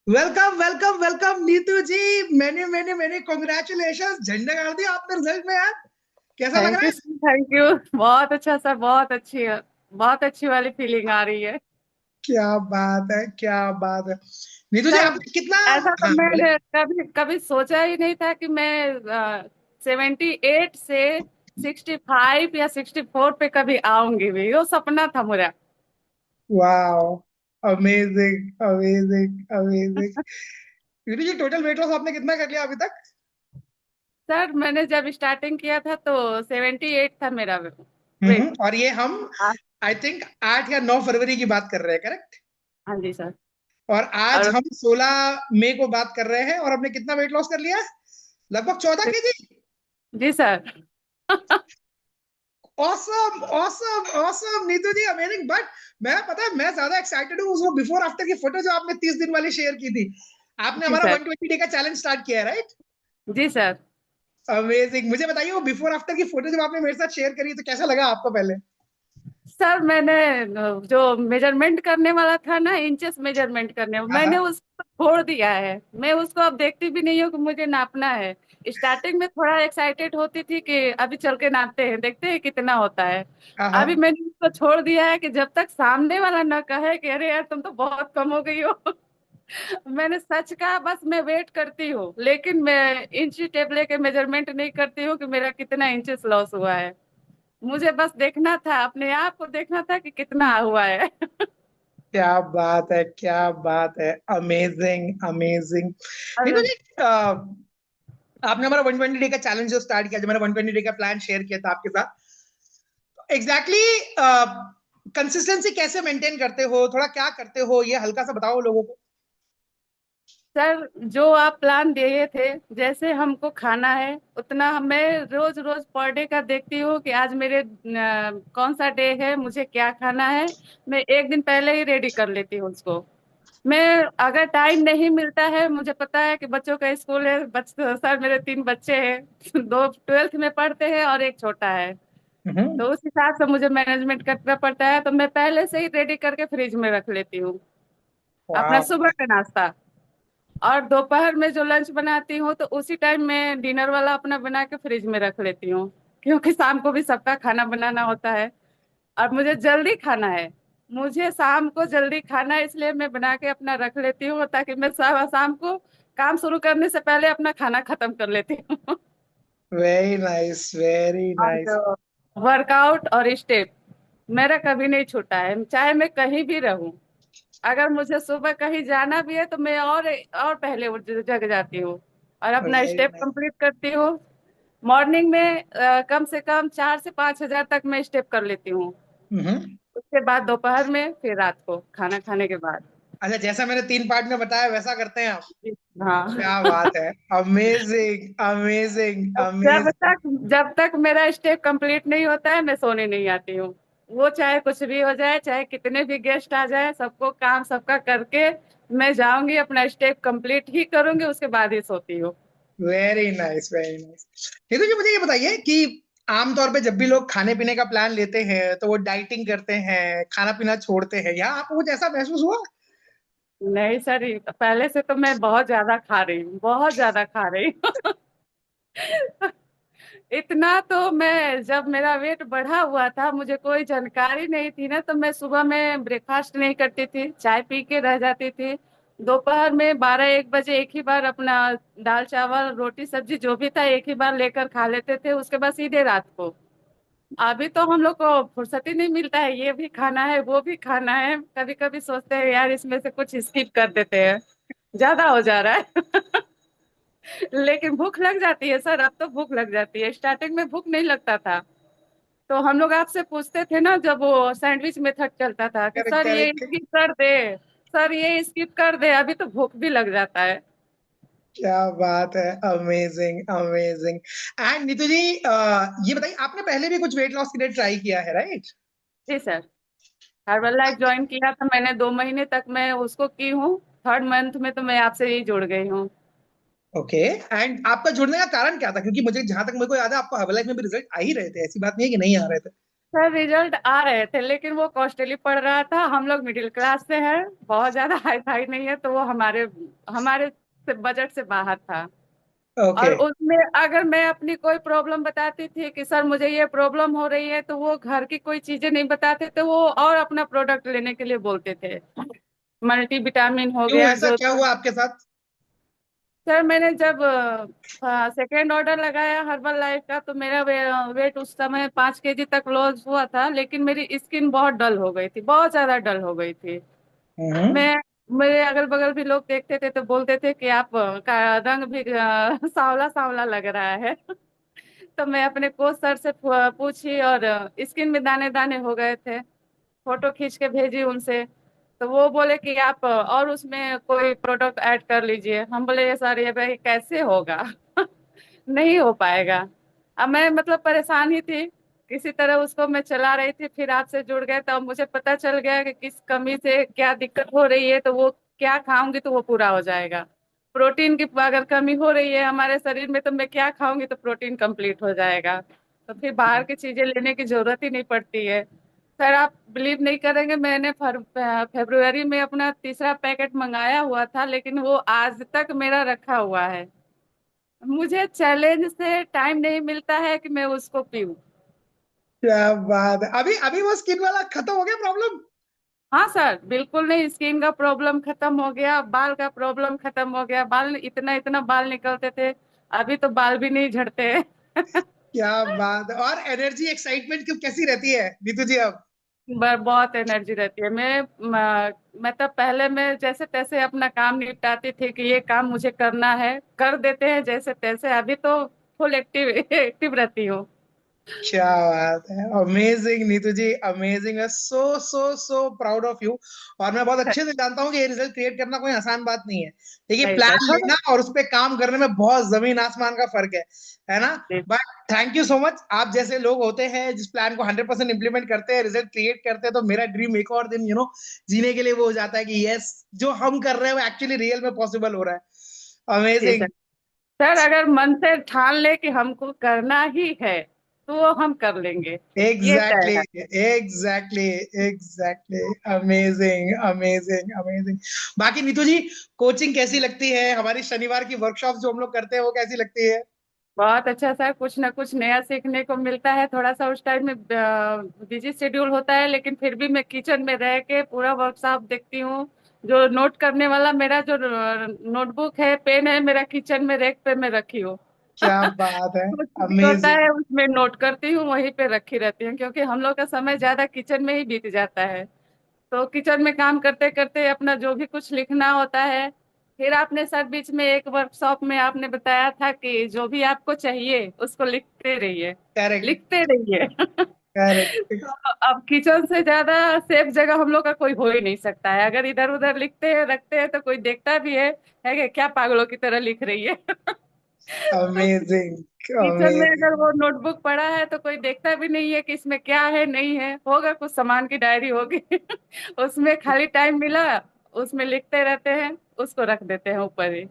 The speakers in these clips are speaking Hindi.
वेलकम वेलकम वेलकम नीतू जी। मैंने मैंने मैंने कॉन्ग्रेचुलेशन, झंडा गाड़ दिया आपने रिजल्ट में यार। कैसा लग थैंक रहा यू है? Sir, thank you. बहुत अच्छा सर, बहुत अच्छी वाली फीलिंग आ रही है। क्या बात है, क्या बात है। नीतू जी सर, आपने कितना। ऐसा तो हाँ बोले। मैंने कभी कभी सोचा ही नहीं था कि मैं 78 से 65 या 64 पे कभी आऊंगी भी। वो सपना था मेरा। वाह, अमेजिंग अमेजिंग अमेजिंग। नीतू जी टोटल वेट लॉस आपने कितना कर लिया अभी तक? सर, मैंने जब स्टार्टिंग किया था तो 78 था मेरा वेट। और ये हम आई थिंक 8 या 9 फरवरी की बात कर रहे हैं, करेक्ट? हाँ जी सर। और आज और हम 16 मई को बात कर रहे हैं और हमने कितना वेट लॉस कर लिया? लगभग 14 केजी। जी sir. Awesome awesome awesome Neetu ji, amazing. But मैं, पता है, मैं ज्यादा एक्साइटेड हूँ उसको बिफोर आफ्टर की फोटो जो आपने 30 दिन वाली शेयर की थी। आपने जी हमारा सर। 120 डे का चैलेंज स्टार्ट किया है, राइट? जी सर। अमेजिंग। मुझे बताइए वो बिफोर आफ्टर की फोटो जब आपने मेरे साथ शेयर करी तो कैसा लगा आपको पहले? सर, मैंने जो मेजरमेंट करने वाला था ना, इंचेस मेजरमेंट करने, हाँ मैंने हाँ। उसको छोड़ दिया है। मैं उसको अब देखती भी नहीं हूँ कि मुझे नापना है। स्टार्टिंग में थोड़ा एक्साइटेड होती थी कि अभी चल के नापते हैं, देखते हैं कितना होता है। हाँ अभी हाँ। मैंने उसको छोड़ दिया है कि जब तक सामने वाला न कहे कि अरे यार तुम तो बहुत कम हो गई हो। मैंने सच कहा, बस मैं वेट करती हूँ, लेकिन मैं इंच टेप लेके मेजरमेंट नहीं करती हूँ कि मेरा कितना इंचेस लॉस हुआ है। मुझे बस देखना था, अपने आप को देखना था कि कितना हुआ है। क्या बात है, क्या बात है। Amazing amazing. नीतू और जी, आपने हमारा 120 डे का चैलेंज जो स्टार्ट किया, जो मैंने 120 डे का प्लान शेयर किया था आपके साथ, एग्जैक्टली कंसिस्टेंसी कैसे मेंटेन करते हो, थोड़ा क्या करते हो, ये हल्का सा बताओ लोगों को। सर, जो आप प्लान दिए थे, जैसे हमको खाना है उतना मैं रोज रोज पर डे का देखती हूँ कि आज मेरे कौन सा डे है, मुझे क्या खाना है। मैं एक दिन पहले ही रेडी कर लेती हूँ उसको। मैं, अगर टाइम नहीं मिलता है, मुझे पता है कि बच्चों का स्कूल है, सर मेरे 3 बच्चे हैं। दो 12th में पढ़ते हैं और एक छोटा है। हम्म। तो उस हिसाब से मुझे मैनेजमेंट करना पड़ता है, तो मैं पहले से ही रेडी करके फ्रिज में रख लेती हूँ अपना वाह। सुबह का नाश्ता। और दोपहर में जो लंच बनाती हूँ तो उसी टाइम में डिनर वाला अपना बना के फ्रिज में रख लेती हूँ, क्योंकि शाम को भी सबका खाना बनाना होता है। और मुझे जल्दी खाना है, मुझे शाम को जल्दी खाना है, इसलिए मैं बना के अपना रख लेती हूँ ताकि मैं शाम को काम शुरू करने से पहले अपना खाना खत्म कर लेती हूँ। वेरी नाइस, वेरी और नाइस। जो वर्कआउट और स्टेप मेरा कभी नहीं छूटा है, चाहे मैं कहीं भी रहूं। अगर मुझे सुबह कहीं जाना भी है तो मैं और पहले उठ जग जाती हूँ और अपना वेरी स्टेप नाइस। कंप्लीट करती हूँ। मॉर्निंग में कम से कम 4 से 5 हजार तक मैं स्टेप कर लेती हूँ। हम्म। उसके बाद दोपहर में, फिर रात को खाना खाने के बाद। अच्छा, जैसा मैंने 3 पार्ट में बताया वैसा करते हैं आप? जी। हाँ। क्या बात है। अमेजिंग अमेजिंग जब अमेजिंग। तक जब तक मेरा स्टेप कंप्लीट नहीं होता है, मैं सोने नहीं आती हूँ। वो चाहे कुछ भी हो जाए, चाहे कितने भी गेस्ट आ जाए, सबको काम सबका करके मैं जाऊंगी, अपना स्टेप कंप्लीट ही करूंगी, उसके बाद ही सोती हूँ। Very nice, very nice. ये तो जी मुझे ये बताइए कि आमतौर पे जब भी लोग खाने पीने का प्लान लेते हैं तो वो डाइटिंग करते हैं, खाना पीना छोड़ते हैं, या आपको कुछ ऐसा महसूस हुआ? नहीं सर, पहले से तो मैं बहुत ज्यादा खा रही हूँ, बहुत ज्यादा खा रही हूँ। इतना तो मैं, जब मेरा वेट बढ़ा हुआ था, मुझे कोई जानकारी नहीं थी ना, तो मैं सुबह में ब्रेकफास्ट नहीं करती थी, चाय पी के रह जाती थी। दोपहर में 12-1 बजे एक ही बार अपना दाल चावल रोटी सब्जी जो भी था एक ही बार लेकर खा लेते थे, उसके बाद सीधे रात को। अभी तो हम लोग को फुर्सत ही नहीं मिलता है, ये भी खाना है वो भी खाना है। कभी कभी सोचते हैं यार इसमें से कुछ स्किप कर देते हैं, ज्यादा हो जा रहा है। लेकिन भूख लग जाती है सर, अब तो भूख लग जाती है, स्टार्टिंग में भूख नहीं लगता था। तो हम लोग आपसे पूछते थे ना, जब वो सैंडविच मेथड चलता था, कि करेक्ट सर ये करेक्ट। स्किप कर दे, सर ये स्किप कर दे, अभी तो भूख भी लग जाता है। क्या बात है। Amazing amazing. एंड नीतू जी, ये बताइए आपने पहले भी कुछ वेट लॉस के लिए ट्राई किया है, राइट? जी सर। हर्बल लाइफ ज्वाइन किया था मैंने, 2 महीने तक मैं उसको की हूँ। 3rd मंथ में तो मैं आपसे ही जुड़ गई हूँ। ओके। एंड आपका जुड़ने का कारण क्या था? क्योंकि मुझे, जहां तक मेरे को याद है, आपको हर्बलाइफ में भी रिजल्ट आ ही रहे थे, ऐसी बात नहीं है कि नहीं आ रहे थे। सर, रिजल्ट आ रहे थे, लेकिन वो कॉस्टली पड़ रहा था, हम लोग मिडिल क्लास से हैं, बहुत ज्यादा हाई फाई नहीं है, तो वो हमारे हमारे बजट से बाहर था। ओके। और उसमें अगर मैं अपनी कोई प्रॉब्लम बताती थी कि सर मुझे ये प्रॉब्लम हो रही है, तो वो घर की कोई चीजें नहीं बताते थे, वो और अपना प्रोडक्ट लेने के लिए बोलते थे। मल्टी विटामिन हो क्यों, गया ऐसा जो। क्या हुआ आपके साथ? सर मैंने जब सेकेंड ऑर्डर लगाया हर्बल लाइफ का, तो मेरा वेट उस समय 5 केजी तक लॉस हुआ था, लेकिन मेरी स्किन बहुत डल हो गई थी, बहुत ज्यादा डल हो गई थी। हम्म। मैं मेरे अगल बगल भी लोग देखते थे तो बोलते थे कि आप का रंग भी सांवला सांवला लग रहा है। तो मैं अपने कोच सर से पूछी, और स्किन में दाने दाने हो गए थे। फोटो खींच के भेजी उनसे, तो वो बोले कि आप और उसमें कोई प्रोडक्ट ऐड कर लीजिए। हम बोले ये सर ये भाई कैसे होगा? नहीं हो पाएगा। अब मैं मतलब परेशान ही थी, किसी तरह उसको मैं चला रही थी, फिर आपसे जुड़ गए तो अब मुझे पता चल गया कि किस कमी से क्या दिक्कत हो रही है, तो वो क्या खाऊंगी तो वो पूरा हो जाएगा। प्रोटीन की अगर कमी हो रही है हमारे शरीर में, तो मैं क्या खाऊंगी तो प्रोटीन कंप्लीट हो जाएगा। तो फिर बाहर की चीजें लेने की जरूरत ही नहीं पड़ती है। सर आप बिलीव नहीं करेंगे, मैंने फरवरी में अपना तीसरा पैकेट मंगाया हुआ था, लेकिन वो आज तक मेरा रखा हुआ है। मुझे चैलेंज से टाइम नहीं मिलता है कि मैं उसको पीऊं। क्या बात है, अभी अभी वो स्किन वाला खत्म हो गया प्रॉब्लम? हाँ सर, बिल्कुल नहीं, स्किन का प्रॉब्लम खत्म हो गया, बाल का प्रॉब्लम खत्म हो गया। बाल इतना इतना बाल निकलते थे, अभी तो बाल भी नहीं झड़ते। क्या बात है, और एनर्जी एक्साइटमेंट क्यों कैसी रहती है नीतू जी अब? बहुत एनर्जी रहती है। मैं तब पहले मैं जैसे तैसे अपना काम निपटाती थी कि ये काम मुझे करना है, कर देते हैं जैसे तैसे। अभी तो फुल एक्टिव एक्टिव रहती हूँ। क्या बात है, अमेजिंग नीतू जी, अमेजिंग है, सो सो सो प्राउड ऑफ यू। और मैं बहुत अच्छे से जानता हूँ कि ये रिजल्ट क्रिएट करना कोई आसान बात नहीं है। देखिए, नहीं सर, प्लान थोड़ा। लेना और उस पे काम करने में बहुत जमीन आसमान का फर्क है ना? But thank you so much, आप जैसे लोग होते हैं जिस प्लान को 100% इंप्लीमेंट करते हैं, रिजल्ट क्रिएट करते हैं, तो मेरा ड्रीम एक और दिन जीने के लिए वो हो जाता है कि यस, जो हम कर रहे हैं वो एक्चुअली रियल में पॉसिबल हो रहा है। जी सर। अमेजिंग। सर अगर मन से ठान ले कि हमको करना ही है, तो वो हम कर लेंगे। ये तय एग्जैक्टली, है। Exactly, exactly. Amazing, amazing, amazing. बाकी नीतू जी, कोचिंग कैसी लगती है? हमारी शनिवार की वर्कशॉप जो हम लोग करते हैं वो कैसी लगती है? बहुत अच्छा सर, कुछ ना कुछ नया सीखने को मिलता है। थोड़ा सा उस टाइम में बिजी शेड्यूल होता है, लेकिन फिर भी मैं किचन में रह के पूरा वर्कशॉप देखती हूँ। जो नोट करने वाला मेरा जो नोटबुक है, पेन है, मेरा किचन में रैक पे मैं रखी हूँ। क्या बात है, कुछ भी होता अमेजिंग। है उसमें नोट करती हूँ, वहीं पे रखी रहती हूँ, क्योंकि हम लोग का समय ज्यादा किचन में ही बीत जाता है। तो किचन में काम करते करते अपना जो भी कुछ लिखना होता है। फिर आपने सर बीच में एक वर्कशॉप में आपने बताया था कि जो भी आपको चाहिए उसको लिखते रहिए, करेक्ट, लिखते रहिए। करेक्ट। तो अब किचन से ज्यादा सेफ जगह हम लोग का कोई हो ही नहीं सकता है। अगर इधर उधर लिखते हैं रखते हैं तो कोई देखता भी है कि क्या पागलों की तरह लिख रही है। अमेजिंग, किचन में अमेजिंग। अगर वो नोटबुक पड़ा है तो कोई देखता भी नहीं है कि इसमें क्या है नहीं है, होगा कुछ सामान की डायरी होगी। उसमें खाली टाइम मिला, उसमें लिखते रहते हैं, उसको रख देते हैं ऊपर ही।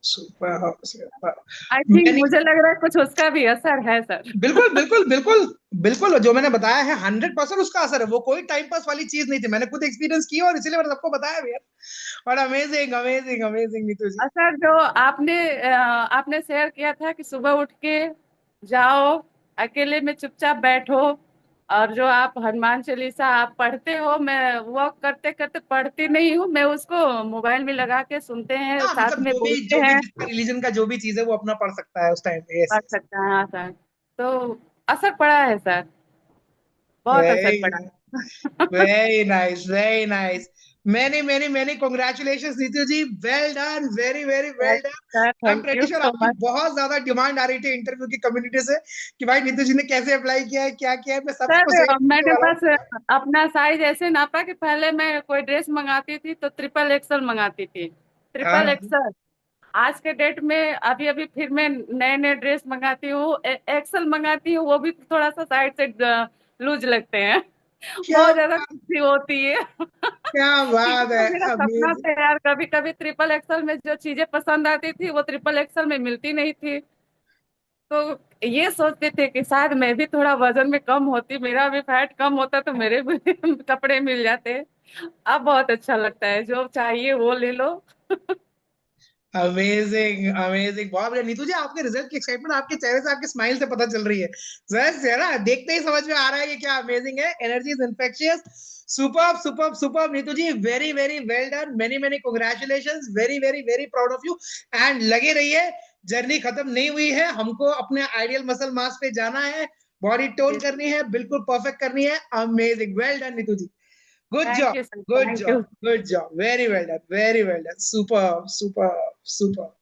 Super, super. आई थिंक मैंने, मुझे लग रहा है कुछ उसका भी असर है सर। बिल्कुल, बिल्कुल, बिल्कुल, बिल्कुल, जो मैंने बताया है 100% उसका असर है। वो कोई टाइम पास वाली चीज नहीं थी, मैंने खुद एक्सपीरियंस किया और इसीलिए मैंने सबको बताया भी है। और अमेजिंग, अमेजिंग, अमेजिंग नीतू जी। असर जो आपने शेयर किया था कि सुबह उठ के जाओ, अकेले में चुपचाप बैठो, और जो आप हनुमान चालीसा आप पढ़ते हो, मैं वॉक करते करते पढ़ती नहीं हूँ, मैं उसको मोबाइल में लगा के सुनते हैं, हाँ, साथ मतलब में बोलते जो भी हैं। जिसका रिलीजन का जो भी चीज है वो अपना पढ़ सकता है उस टाइम पे। यस, पढ़ यस। सकते हैं हाँ सर। तो असर पड़ा है सर, बहुत असर वेरी, पड़ा। Very nice, very nice. Many many many congratulation Neetu ji, well done, very very well done. Sir I am thank pretty you sure so आपकी मच। बहुत ज्यादा डिमांड आ रही थी इंटरव्यू की कम्युनिटी से कि भाई नीतू जी ने कैसे अप्लाई किया है, क्या किया है। मैं सबको शेयर सर करने मैंने वाला बस हूँ। अपना साइज ऐसे नापा कि पहले मैं कोई ड्रेस मंगाती थी तो ट्रिपल एक्सल मंगाती थी, ट्रिपल हाँ, एक्सल। आज के डेट में अभी अभी फिर मैं नए नए ड्रेस मंगाती हूँ, एक्सल मंगाती हूँ, वो भी थोड़ा सा साइड से लूज लगते हैं। क्या बहुत ज्यादा खुशी होती है। क्या क्योंकि बात है, वो मेरा सपना अमेजिंग। था यार, कभी कभी ट्रिपल एक्सल में जो चीजें पसंद आती थी वो ट्रिपल एक्सल में मिलती नहीं थी। तो ये सोचते थे कि शायद मैं भी थोड़ा वजन में कम होती, मेरा भी फैट कम होता तो मेरे भी कपड़े मिल जाते। अब बहुत अच्छा लगता है, जो चाहिए वो ले लो। अमेजिंग अमेजिंग, बहुत बढ़िया नीतू जी। आपके रिजल्ट की एक्साइटमेंट आपके चेहरे से, आपके स्माइल से पता चल रही है। जरा ना देखते ही समझ में आ रहा है कि क्या अमेजिंग है। Energy is infectious. Superb superb superb Neetu ji, very very well done, many many congratulations, very very very proud of you. And लगे रहिए, जर्नी खत्म नहीं हुई है, हमको अपने आइडियल मसल मास पे जाना है, बॉडी टोन करनी है, बिल्कुल परफेक्ट करनी है। Amazing, well done Neetu ji, good thank job, you sir, good thank job, you. Good job, very well done, very well done, super super super.